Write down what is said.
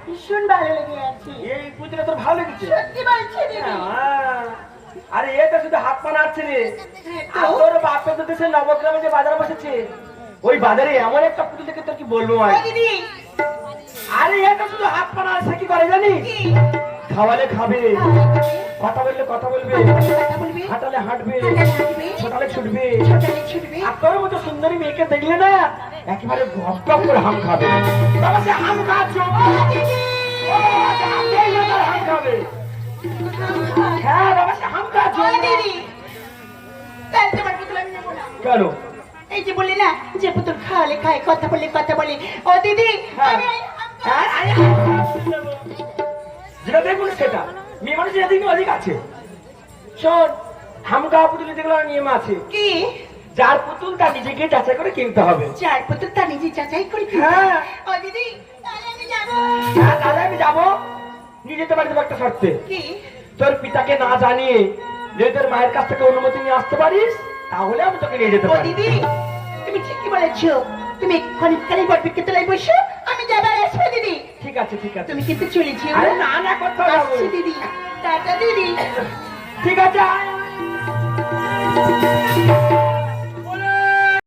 ভীষণ ভালো লেগে আছে। এই পুতুলটা তোর ভালো লেগেছে? সত্যি বলছি দিদি। আরে এটা শুধু হাত পা নাড়ছে রে। তো? আর তোর বাপের তো দেশে নবগ্রামে যে বাজার বসেছে, ওই বাজারে এমন একটা পুতুল দেখে তোর কি বলবো ও আমি। দিদি। আরে এটা শুধু হাত পা নাড়ছে, কি করে জানিস? কি? খাওয়ালে খাবে, কথা বললে কথা বলবে, কথা বলবি? হাঁটালে হাঁটবে, হাঁটালে হাঁটবে, ছোটালে ছুটবে। ছোটালে ছুটবে। আর তোর মতো সুন্দরী মেয়েকে দেখলে না একেবারে গপ গপ করে হাম খাবে। বাবা সে হাম খাচ্ছ? ও বাবা, হাম খেয়ে গেলে তার হাম খাবে। হ্যাঁ বাবা সে হাম খাচ্ছ? ও দিদি, তাহলে তোমার পুতুল আমি নেবো না। কেন? এই যে বললি না যে পুতুল খাওয়ালে খায়, কথা বললে কথা বলে। ও দিদি, হ্যাঁ। আমি হ্যাঁ, আরে, যেটা দেখুন সেটা মেয়ে মানুষ এদিকে অধিক আছে। শোন, হাম খাওয়া পুতুল যেগুলো নিয়ম আছে, কি? যার পুতুল তার নিজেকে যাচাই করে কিনতে হবে। চার পুতুল তার নিজে যাচাই করি। হ্যাঁ। ও দিদি, তাহলে আমি যাবো। হ্যাঁ, তাহলে আমি যাবো। নিজে তো বাড়িতে একটা শর্তে, কি? তোর পিতাকে না জানিয়ে যদি তোর মায়ের কাছ থেকে অনুমতি নিয়ে আসতে পারিস তাহলে আমি তোকে নিয়ে যেতে ও পারি। দিদি, তুমি ঠিকই বলেছো। তুমি ক্ষণিককালেই বরপিকে তোলাই বসো, আমি যাবার আসবো দিদি। ঠিক আছে ঠিক আছে। তুমি কিন্তু চলে যেও। আরে না না, কোথাও যাবো। আসছি দিদি। টাটা দিদি। ঠিক আছে, আয়, আয়।